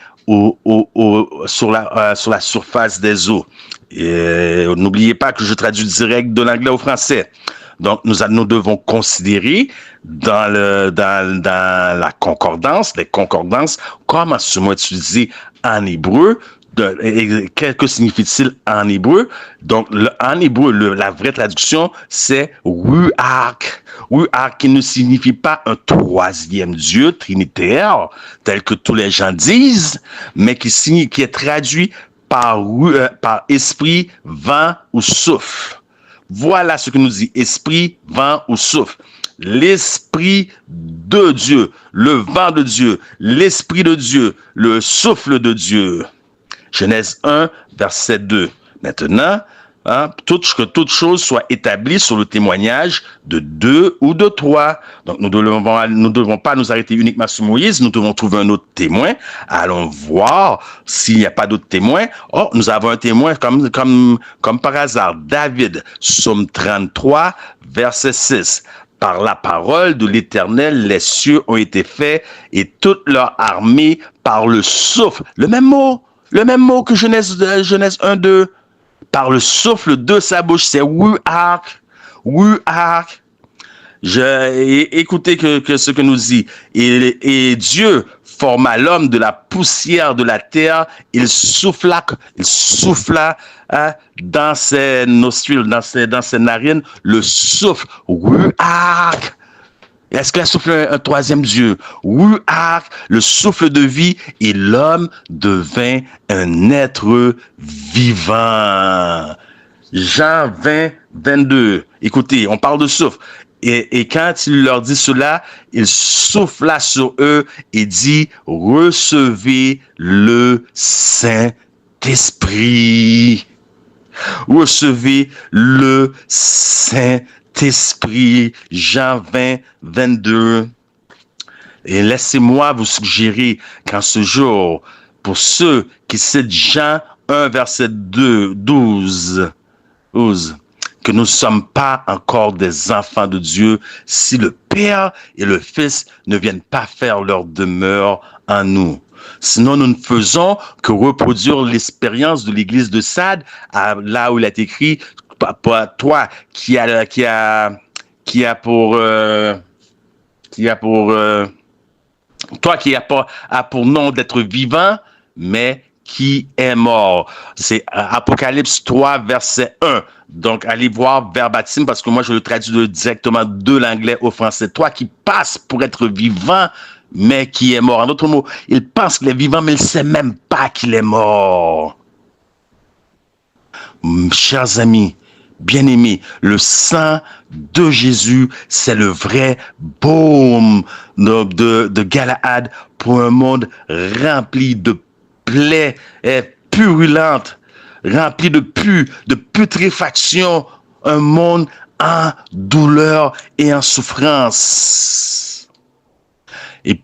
sur la surface des eaux. Et n'oubliez pas que je traduis direct de l'anglais au français. Donc, nous devons considérer dans la concordance, les concordances, comment ce mot est utilisé en hébreu. Qu'est-ce que signifie-t-il en hébreu? Donc, en hébreu, la vraie traduction, c'est Ruach. Ruach qui ne signifie pas un troisième Dieu trinitaire, tel que tous les gens disent, mais qui est traduit par esprit, vent ou souffle. Voilà ce que nous dit esprit, vent ou souffle. L'esprit de Dieu, le vent de Dieu, l'esprit de Dieu, le souffle de Dieu. Genèse 1, verset 2. Maintenant, que toute chose soit établie sur le témoignage de 2 ou de 3. Donc, nous ne devons pas nous arrêter uniquement sur Moïse, nous devons trouver un autre témoin. Allons voir s'il n'y a pas d'autre témoin. Oh, nous avons un témoin comme par hasard. David, Psaume 33, verset 6. Par la parole de l'Éternel, les cieux ont été faits et toute leur armée par le souffle. Le même mot que Genèse 1, 2. Par le souffle de sa bouche, c'est Ruach. Écoutez que ce que nous dit. Et Dieu forma l'homme de la poussière de la terre. Il souffla dans ses nostrils, dans ses narines, le souffle. Ruach. Est-ce qu'il a soufflé un troisième Dieu? Ruach, le souffle de vie, et l'homme devint un être vivant. Jean 20, 22. Écoutez, on parle de souffle. Et quand il leur dit cela, il souffla sur eux et dit, recevez le Saint-Esprit. Recevez le Saint-Esprit. Jean 20, 22. Et laissez-moi vous suggérer qu'en ce jour, pour ceux qui citent Jean 1, verset 12, que nous ne sommes pas encore des enfants de Dieu si le Père et le Fils ne viennent pas faire leur demeure en nous. Sinon, nous ne faisons que reproduire l'expérience de l'église de Sade, là où il est écrit, toi qui a pour nom d'être vivant, mais qui est mort. C'est Apocalypse 3, verset 1. Donc, allez voir verbatim parce que moi, je le traduis directement de l'anglais au français. Toi qui passes pour être vivant, mais qui est mort. En d'autres mots, il pense qu'il est vivant, mais il ne sait même pas qu'il est mort. Chers amis, bien-aimés, le sang de Jésus, c'est le vrai baume de Galahad pour un monde rempli de plaies purulentes, rempli de putréfaction, un monde en douleur et en souffrance. Et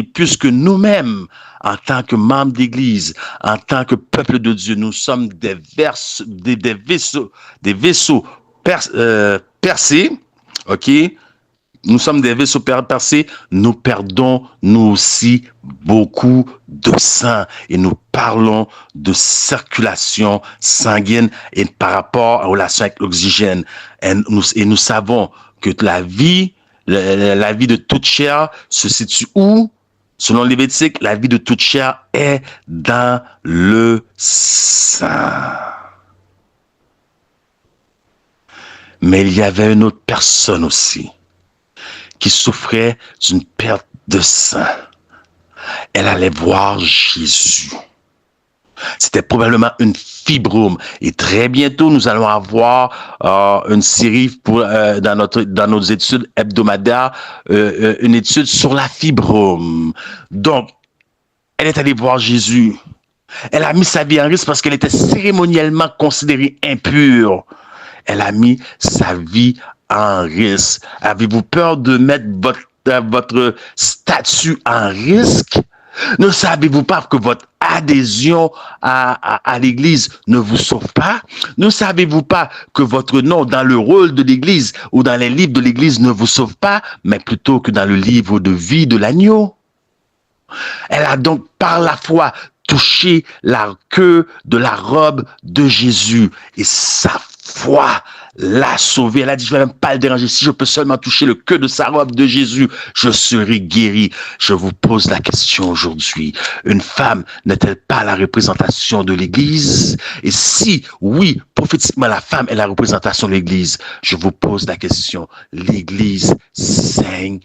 puisque nous-mêmes, en tant que membres d'Église, en tant que peuple de Dieu, nous sommes des vaisseaux percés, ok? Nous sommes des vaisseaux percés, nous perdons nous aussi beaucoup de sang et nous parlons de circulation sanguine et par rapport à la relation avec l'oxygène. Et nous savons que la vie de toute chair se situe où? Selon Lévitique, la vie de toute chair est dans le sang. Mais il y avait une autre personne aussi qui souffrait d'une perte de sang. Elle allait voir Jésus. C'était probablement une fibrome. Et très bientôt, nous allons avoir une série dans nos études hebdomadaires, une étude sur la fibrome. Donc, elle est allée voir Jésus. Elle a mis sa vie en risque parce qu'elle était cérémoniellement considérée impure. Elle a mis sa vie en risque. Avez-vous peur de mettre votre statut en risque? Ne savez-vous pas que votre adhésion à l'Église ne vous sauve pas? Ne savez-vous pas que votre nom dans le rôle de l'Église ou dans les livres de l'Église ne vous sauve pas, mais plutôt que dans le livre de vie de l'agneau? Elle a donc par la foi touché la queue de la robe de Jésus et sa foi l'a sauvé. Elle a dit, je ne vais même pas le déranger. Si je peux seulement toucher le queue de sa robe de Jésus, je serai guéri. Je vous pose la question aujourd'hui. Une femme n'est-elle pas la représentation de l'Église? Et si, oui, prophétiquement, la femme est la représentation de l'Église, je vous pose la question. L'Église saigne-t-elle?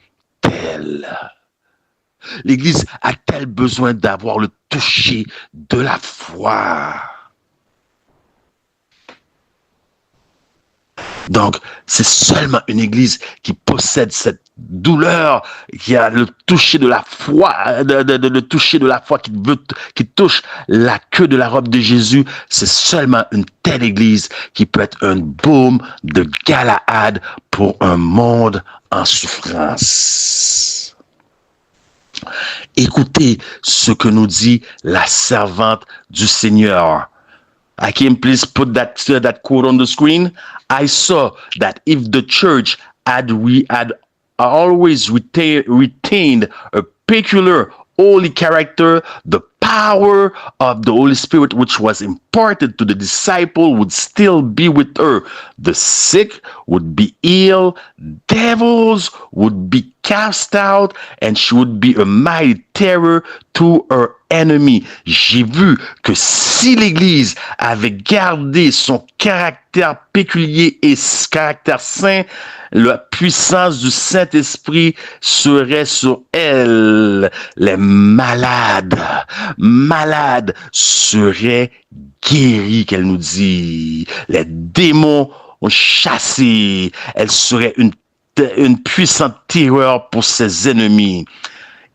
L'Église a-t-elle besoin d'avoir le toucher de la foi? Donc, c'est seulement une Église qui possède cette douleur, qui a le toucher de la foi, le toucher de la foi qui touche la queue de la robe de Jésus. C'est seulement une telle Église qui peut être un baume de Galahad pour un monde en souffrance. Écoutez ce que nous dit la servante du Seigneur. Akim, please put that quote on the screen. I saw that if the church had always retained a peculiar holy character, the power of the Holy Spirit which was imparted to the disciple would still be with her. The sick would be healed, devils would be cast out, and she would be a mighty terror to her enemy. J'ai vu que si l'Église avait gardé son caractère péculier et ce caractère saint, la puissance du Saint-Esprit serait sur elle. Les malades seraient guéris, qu'elle nous dit. Les démons chassés. Elle serait une puissante terreur pour ses ennemis.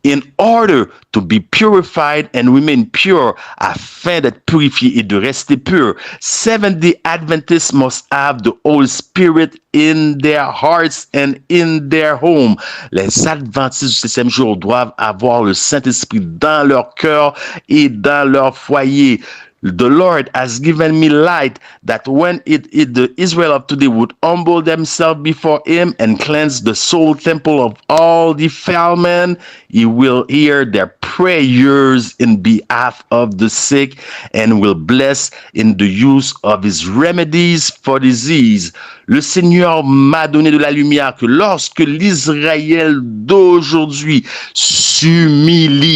In order to be purified and remain pure, afin d'être purifié et de rester pur, Seventh-day Adventists must have the Holy Spirit in their hearts and in their home. Les Adventistes du 7e jour doivent avoir le Saint-Esprit dans leur cœur et dans leur foyer. The Lord has given me light that when the Israel of today would humble themselves before him and cleanse the soul temple of all defilement, he will hear their prayers in behalf of the sick and will bless in the use of his remedies for disease. Le Seigneur m'a donné de la lumière que lorsque l'Israël d'aujourd'hui s'humiliera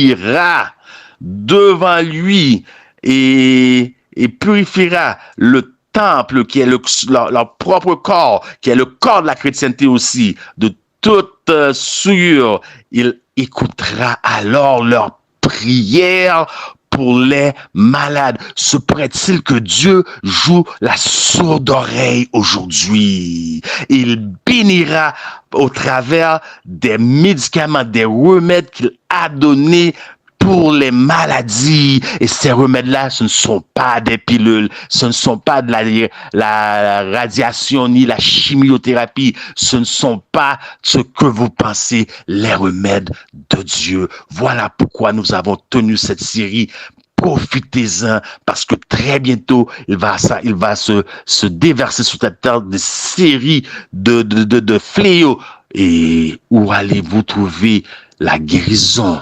devant lui et purifiera le temple qui est leur propre corps, qui est le corps de la chrétienté aussi, de toute souillure. Il écoutera alors leur prière pour les malades. Se pourrait-il que Dieu joue la sourde oreille aujourd'hui? Il bénira au travers des médicaments, des remèdes qu'il a donnés pour les maladies. Et ces remèdes-là, ce ne sont pas des pilules, ce ne sont pas de la radiation ni la chimiothérapie, ce ne sont pas ce que vous pensez, les remèdes de Dieu. Voilà pourquoi nous avons tenu cette série. Profitez-en, parce que très bientôt, il va se déverser sur cette terre des séries de fléaux. Et où allez-vous trouver la guérison?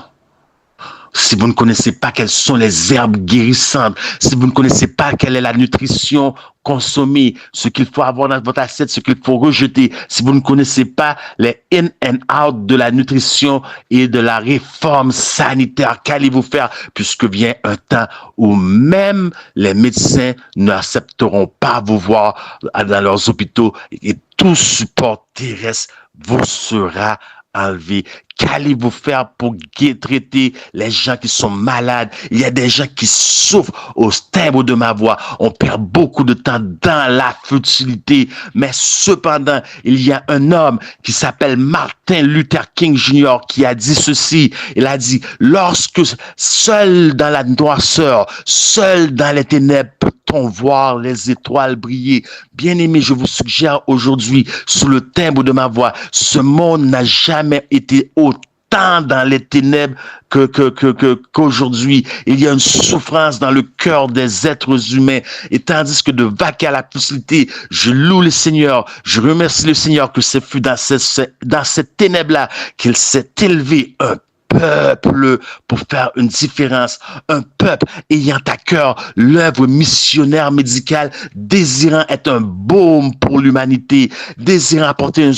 Si vous ne connaissez pas quelles sont les herbes guérissantes, si vous ne connaissez pas quelle est la nutrition consommée, ce qu'il faut avoir dans votre assiette, ce qu'il faut rejeter, si vous ne connaissez pas les in and out de la nutrition et de la réforme sanitaire, qu'allez-vous faire? Puisque vient un temps où même les médecins n'accepteront pas vous voir dans leurs hôpitaux et tout support terrestre vous sera enlevé. Qu'allez-vous faire pour traiter les gens qui sont malades? Il y a des gens qui souffrent au timbre de ma voix. On perd beaucoup de temps dans la futilité. Mais cependant, il y a un homme qui s'appelle Martin Luther King Jr. qui a dit ceci. Il a dit, lorsque seul dans la noirceur, seul dans les ténèbres, peut-on voir les étoiles briller? Bien-aimés, je vous suggère aujourd'hui, sous le timbre de ma voix, ce monde n'a jamais été autant dans les ténèbres qu'aujourd'hui. Il y a une souffrance dans le cœur des êtres humains. Et tandis que de vaquer à la facilité, je loue le Seigneur, je remercie le Seigneur que ce fut dans cette ténèbre-là qu'il s'est élevé un peuple pour faire une différence, un peuple ayant à cœur l'œuvre missionnaire médicale, désirant être un baume pour l'humanité, désirant apporter un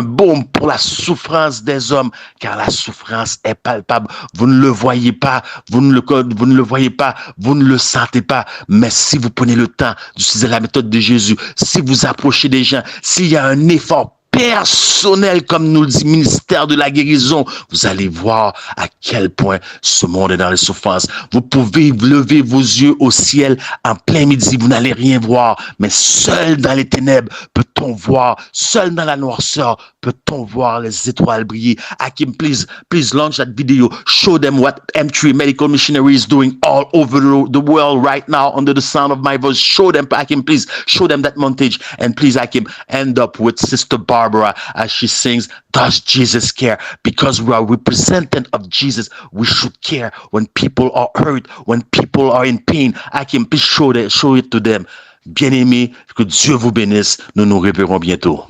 baume pour la souffrance des hommes, car la souffrance est palpable. Vous ne le voyez pas, vous ne le voyez pas, vous ne le sentez pas, mais si vous prenez le temps d'utiliser la méthode de Jésus, si vous approchez des gens, s'il y a un effort personnel, comme nous le dit ministère de la guérison, vous allez voir à quel point ce monde est dans les souffrances. Vous pouvez lever vos yeux au ciel en plein midi, vous n'allez rien voir, mais seul dans les ténèbres peut-on voir, seul dans la noirceur peut-on voir les étoiles briller. Hakim, please launch that video. Show them what M3 Medical Missionary is doing all over the world right now under the sound of my voice. Show them, Hakim, please. Show them that montage. And please, Hakim, end up with Sister Barbara as she sings, Does Jesus Care? Because we are representatives of Jesus. We should care when people are hurt, when people are in pain. Hakim, please show it to them. Bien-aimés, que Dieu vous bénisse. Nous nous reverrons bientôt.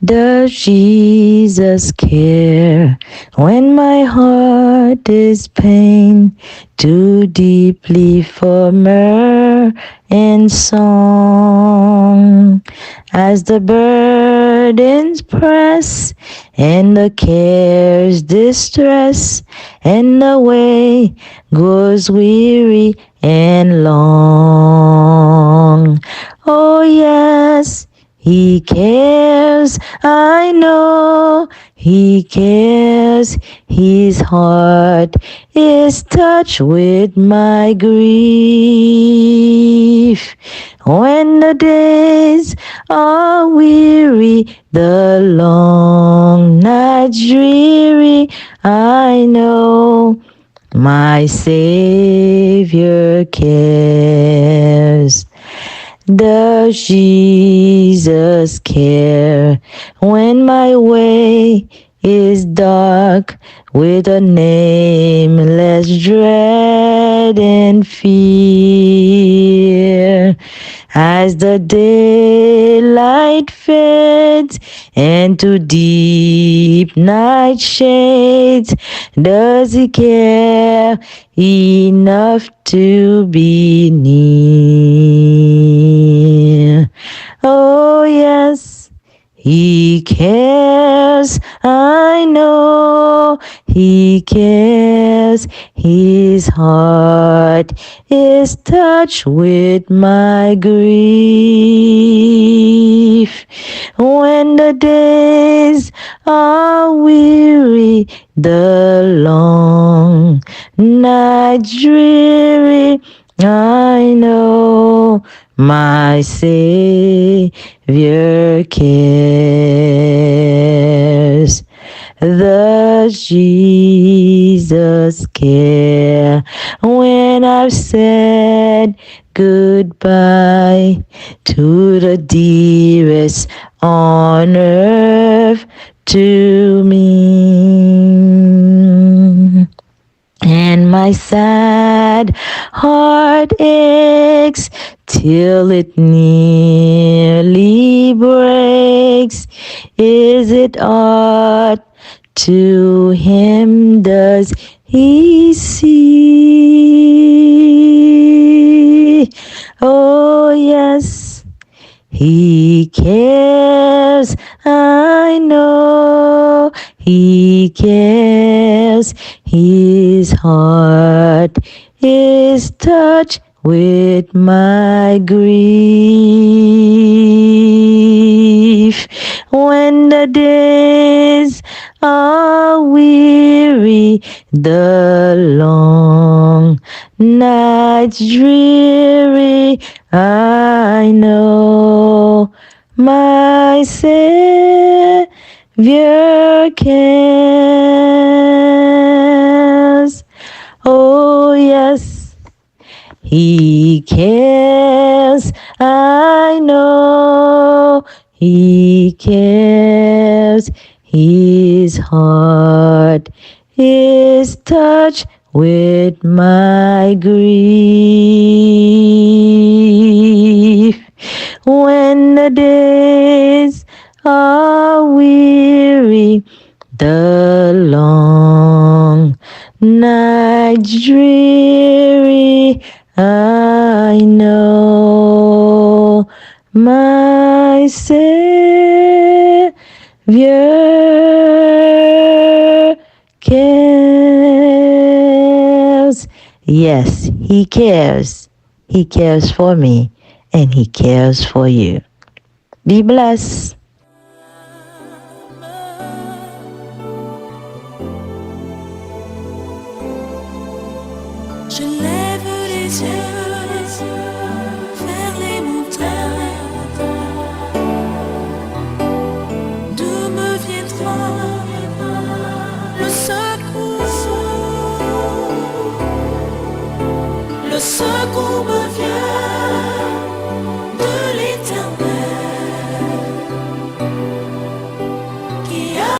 Does Jesus care when my heart is pain too deeply for myrrh and song? As the burdens press and the cares distress and the way goes weary and long. Oh yes, He cares, I know He cares. His heart is touched with my grief. When the days are weary, the long nights dreary, I know my Savior cares. Does Jesus care when my way is dark with a nameless dread and fear? As the daylight fades into deep night shades, does He care enough to be near? Oh yes, He cares, I know He cares. His heart is touched with my grief. When the days are weary, the long night dreary, I know my Savior cares. The Jesus care when I've said goodbye to the dearest on earth to me. And my sad heart aches till it nearly breaks. Is it aught to him does he see? Oh yes, he cares, I know he cares. His heart is touched with my grief. When the days are weary, the long nights dreary, I know my Savior cares. Oh yes, he cares, I know he cares. His heart is touched with my grief. When the days are weary, the long night dreary, I know my Savior cares. Yes, he cares. He cares for me and he cares for you. Be blessed. Je lève les yeux vers les montagnes. D'où me viendra le secours? Le secours me